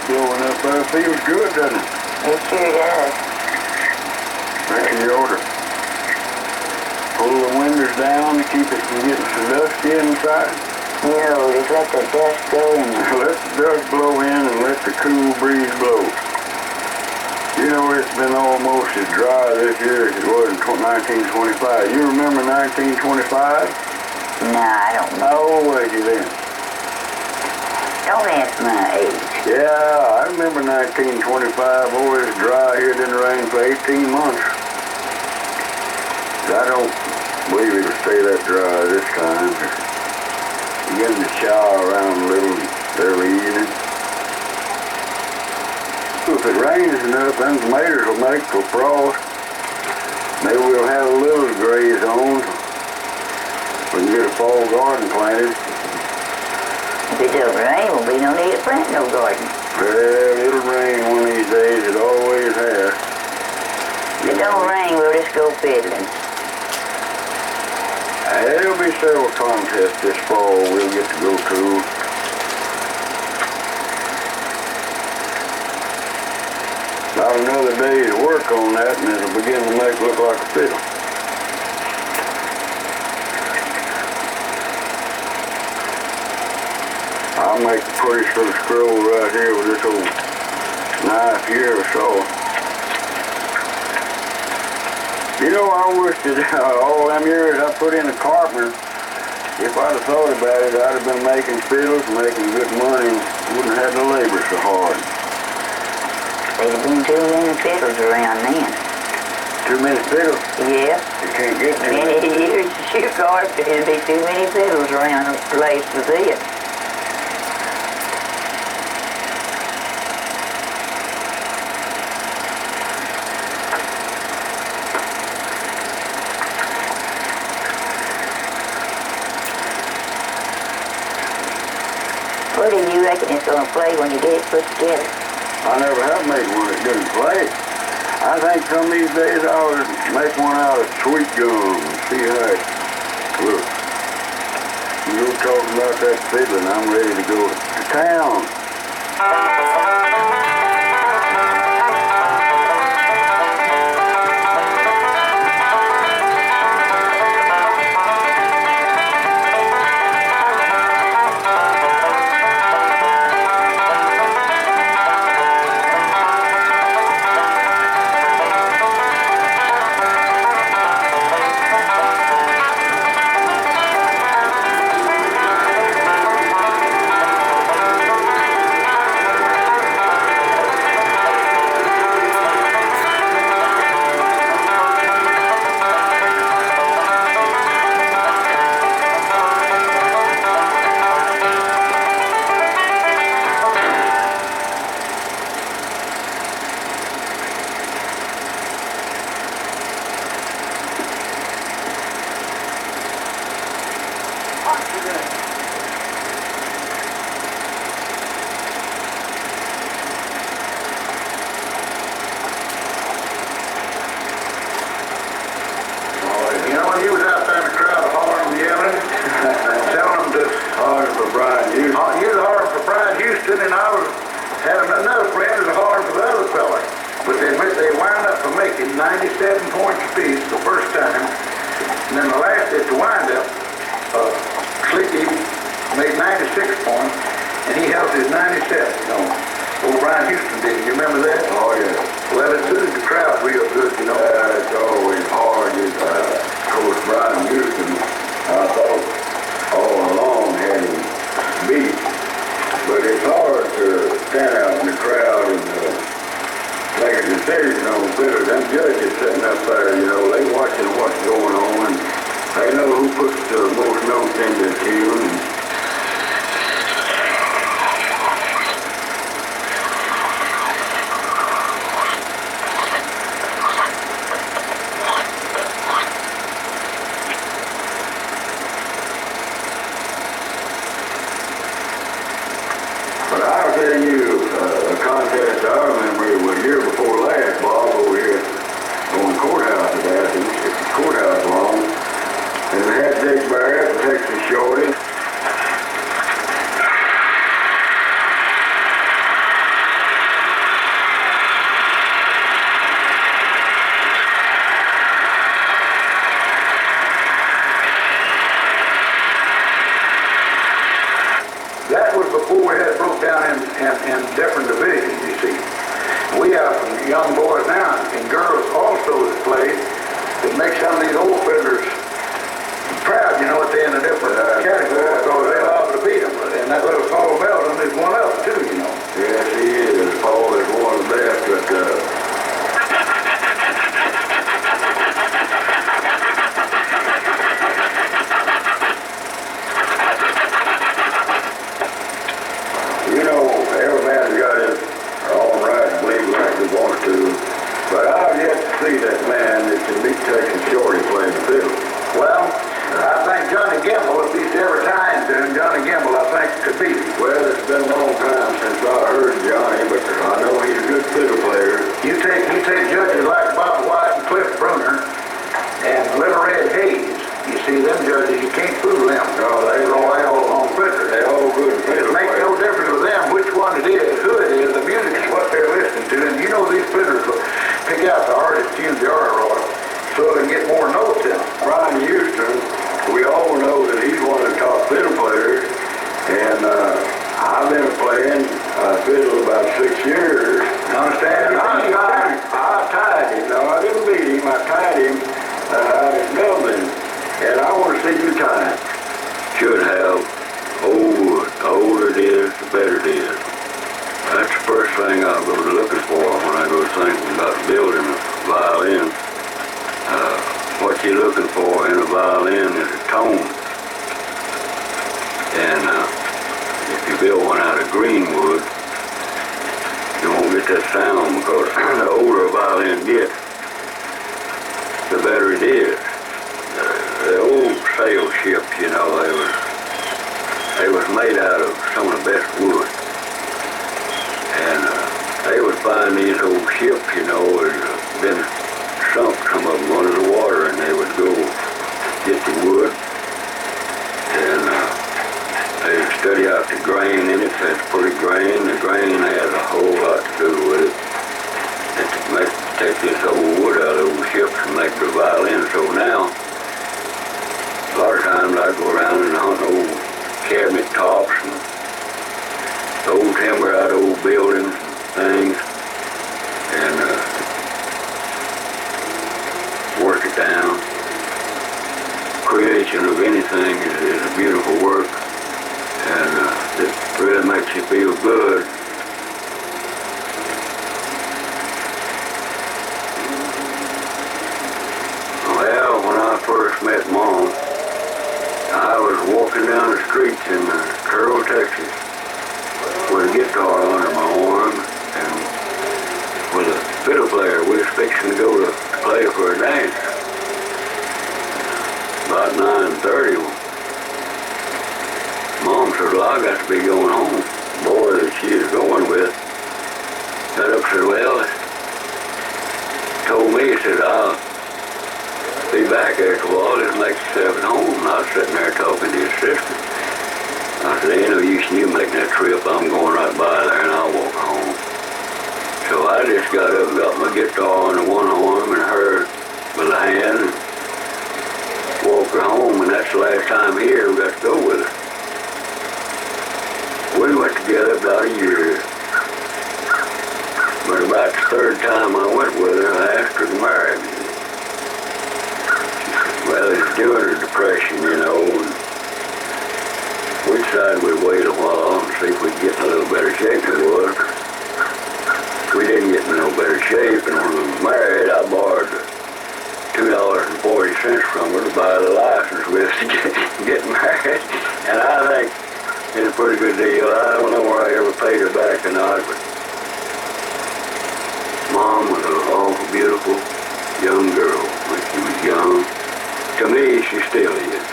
blowing up there. Feels good, doesn't it? It sure does. Reckon you ought to pull the windows down to keep it from getting so dusty inside. No, just let the dust go in. Let the dust blow in and let the cool breeze blow. You know, it's been almost as dry this year as it was in 1925. You remember 1925? No, I don't know. How old was you then? Don't ask my age. Yeah, I remember 1925. Boy, it was dry here. It didn't rain for 18 months. I don't believe it'll stay that dry this time. Beginning to shower around a little early evening. If it rains enough, them tomatoes will make for frost. Maybe we'll have a little graze on. We can get a fall garden planted. If it don't rain, well, we don't need to plant no garden. Well, it'll rain one of these days. It always has. If it don't rain, we'll just go fiddling. There'll be several contests this fall we'll get to go to. About another day's work on that and it'll begin to make it look like a fiddle. I'll make a pretty little scroll right here with this old knife here or so. You know, I wish that all them years I put in the carpenter, if I'd have thought about it, I'd have been making fiddles, making good money, and wouldn't have had to labor so hard. There's been too many fiddles around then. Too many fiddles? Yeah. You can't get too many years to shoot carpenter, there'd be too many fiddles around a place to see it. What do you reckon it's going to play when you get it put together? I never have made one that didn't play. I think some of these days I'll make one out of sweet gum and see how it looks. You were talking about that fiddling, I'm ready to go to town. And I was having another friend who was hard for the other fella. But they wound up for making 97 points apiece the first time. And then the last at the wind-up, Sleepy made 96 points, and he held his 97. You know, old Brian Houston did. You remember that? Oh, yeah. Well, it suited the crowd real good, you know. It's always hard. Of course, Brian Houston, I thought all along had him beat. But it's hard to stand out in the crowd and make a decision on fiddle. Them judges sitting up there, you know, they watching what's going on, and they know who puts the most notes into the tune. But I'll tell you, a contest I remember it was year before last, Bob, over here on the courthouse at Athens, the courthouse lawn, and they had Dick Barrett, Texas Shorty. before we had broke down in different divisions, you see. We have some young boys now and girls also that play that make some of these old fiddlers proud, you know, at the end of different categories because they love to beat them. And that little Paul Belden is one of them too, you know. Yes, he is. Paul is one of the best, but you know, everybody's got his own right to believe like they want to, but I've yet to see that man that can beat Texas Shorty playing the fiddle. Well, I think Johnny Gamble, if he's ever tied to him, Johnny Gamble, I think, could beat him. Well, it's been a long time since I heard Johnny, but I know he's a good fiddle player. You take judges like Bob White and Cliff Brunner and Little Red Hayes. You see them judges, you can't fool them. No, they all on fiddlers. They're all good fiddle It makes players. no difference with them which one it is, who it is. The music is what they're listening to, and you know these fiddlers will pick out the hardest tunes they are, so they can get more notes in them. Brian Houston, we all know that he's one of the top fiddle players, and I've been playing fiddle about 6 years. Understand? I tied him. No, I didn't beat him. I tied him out in Dublin, and I want to see you tie him. Should have old wood. The older it is, the better it is. That's the first thing I'll go to looking for when I go thinking about building a violin. What you're looking for in a violin is a tone. And if you build one out of green wood, you won't get that sound because the older a violin gets, the better it is. The old sail ships, you know, they was made out of some of the best wood. And they would find these old ships, you know, had been sunk, some of them under the water, and they would go get the wood, and they would study out the grain in it. That's pretty grain. The grain has a whole lot to do with it. And to take this old wood out of those ships and make the violin. So now, a lot of times I go around and hunt old cabinet tops and old timber out of old buildings and things, and work it down. Creation of anything is a beautiful work, and it really makes you feel good. Well, when I first met Mom, I was walking down the streets in Carroll, Texas, with a guitar under my arm and with a fiddle player. We was fixing to go to play for a dance. About 9:30, Mom said, well, I got to be going home. The boy that she was going with got up and said, well, told me, he said, I'll be back after a while, just make yourself at home. And I was sitting there talking to his sister. I said, ain't no use in you making that trip. I'm going right by there and I'll walk home. So I just got up and got my guitar in one arm and her with a hand and walked her home, and that's the last time here we got to go with her. We went together about a year. But about the third time I went with her, I asked her to marry me. Well, it's during her depression, you know, and we decided we'd wait a while and see if we could get in a little better shape than we was. We didn't get in no better shape, and when we were married, I borrowed $2.40 from her to buy the license with us to get married. And I think it's a pretty good deal. I don't know where I ever paid her back or not, but Mom was an awful beautiful young girl when she was young. To me, she still is.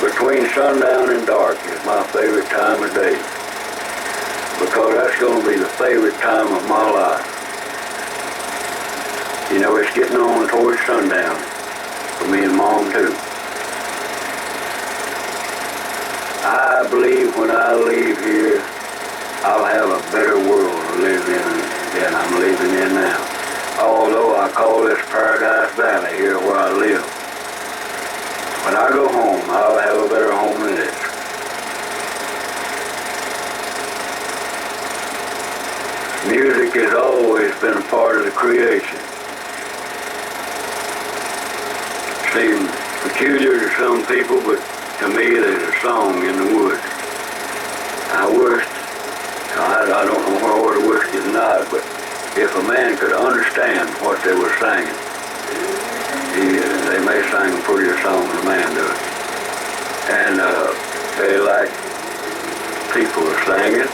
Between sundown and dark is my favorite time of day, because that's going to be the favorite time of my life. You know, it's getting on towards sundown for me and Mom too. I believe when I leave here, I'll have a better world to live in than I'm living in now. Although I call this Paradise Valley here where I live. When I go home, I'll have a better home than this. Music has always been a part of the creation. Seems peculiar to some people, but to me there's a song in the woods. I don't know whether it wished it or not, but if a man could understand what they were singing, they may sing a prettier song than a man does. And they like people are singing.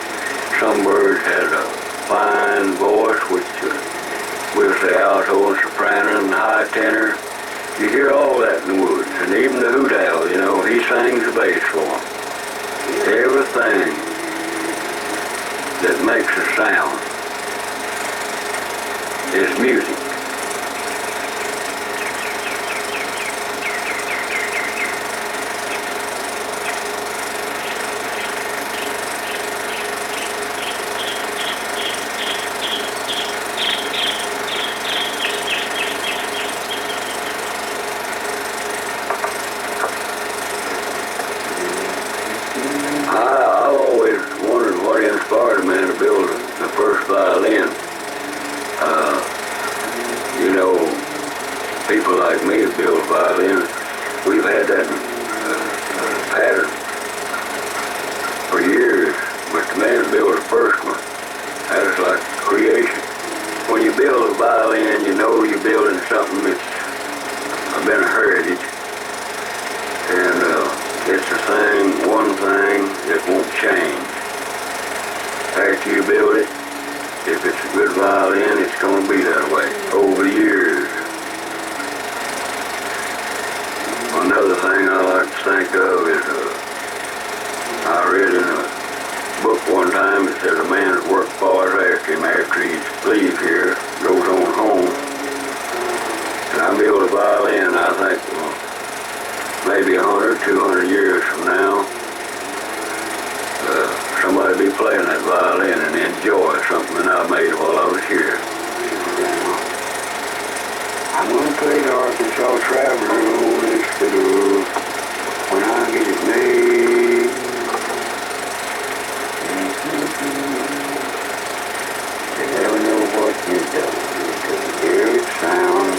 Some birds had a fine voice, which we'll say alto and soprano and high tenor. You hear all that in the woods. And even the hoot owl, you know, he sings the bass for them. Everything that makes a sound is music. I've always wondered what inspired a man to build the first violin. You know, people like me that build violins, we've had that pattern for years, but the man that built the first one, that is like creation. When you build a violin, you know you're building something that's been a heritage, and it's the thing, one thing that won't change. After you build it, if it's a good violin, it's going to be that way over the years. Another thing I like to think of is, I read in a book one time, it said a man that worked far after him after he leaves here, goes on home. And I build a violin, I think, well, maybe 100, 200 years from now, somebody be playing that violin and enjoy something that I made while I was here. I'm going to play the Arkansas Traveler on this fiddle when I get it made. You never know what you've done until you hear it sound.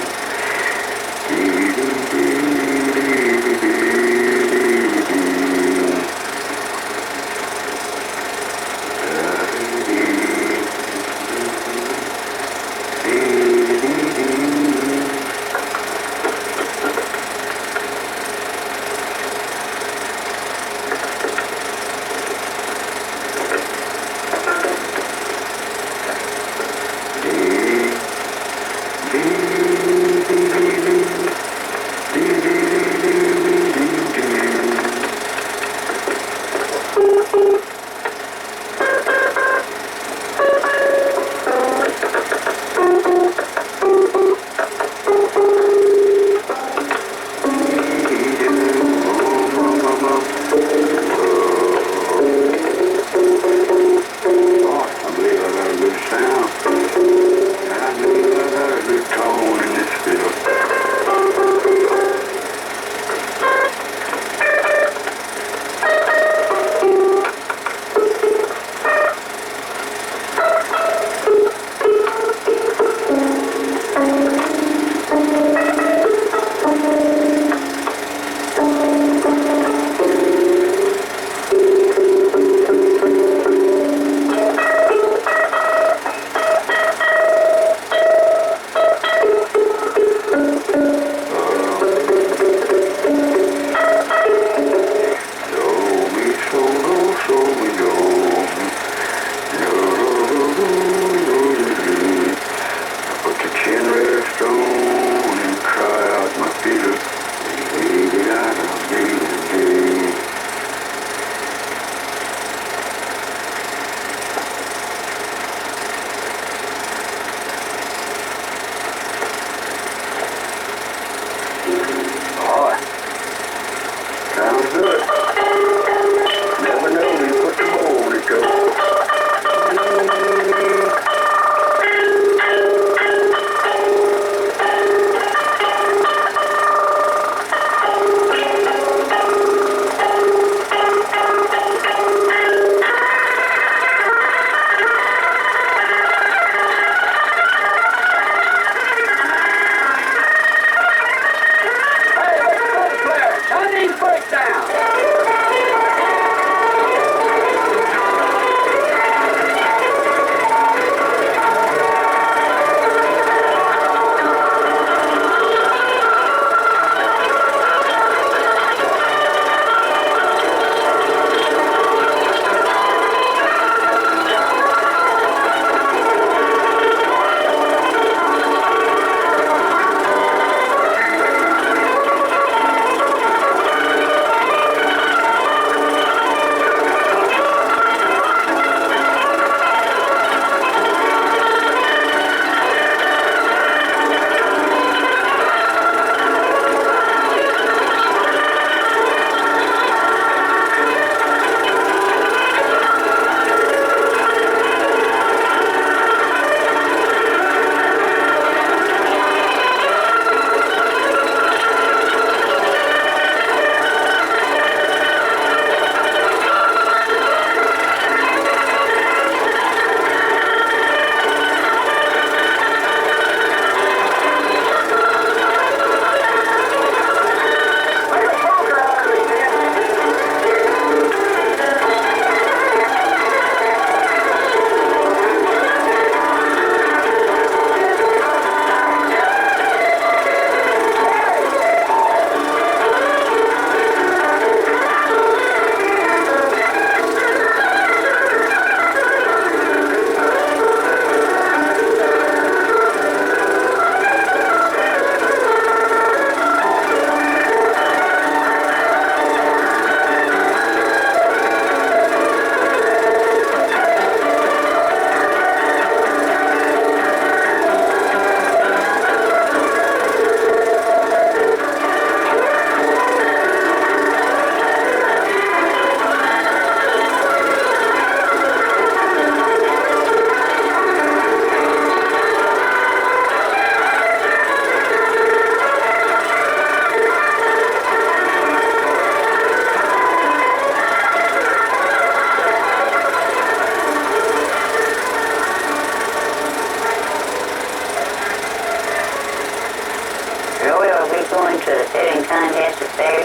necessary.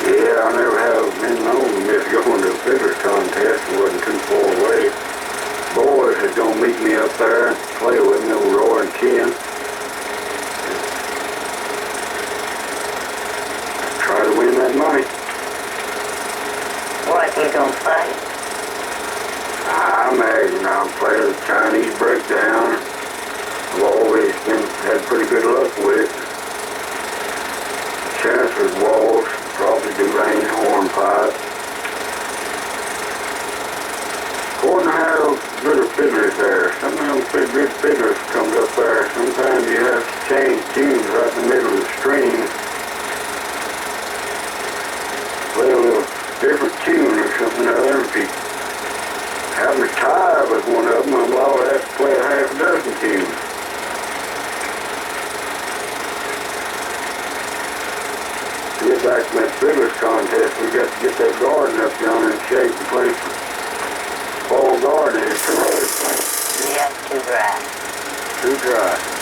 Yeah, I never have been known to miss going to a Fiddler contest. It wasn't too far away. Boys is gonna meet me up there and play with me, old Roy and Ken. Try to win that money. What you gonna play? I imagine I'll play the Chinese breakdown. I've always had pretty good luck with it. Chancellor's waltz, probably do Rain hornpipe. According to how good a fiddler is there, some of them good fiddlers comes up there. Sometimes you have to change tunes right in the middle of the string. Play a little different tune or something or other. If you happen to tie with one of them, I'm liable to have to play a half a dozen tunes. Get back to that Fiddler's contest, we got to get that garden up yonder in shape to play fall garden. It's too early. Yeah, too dry. Too dry.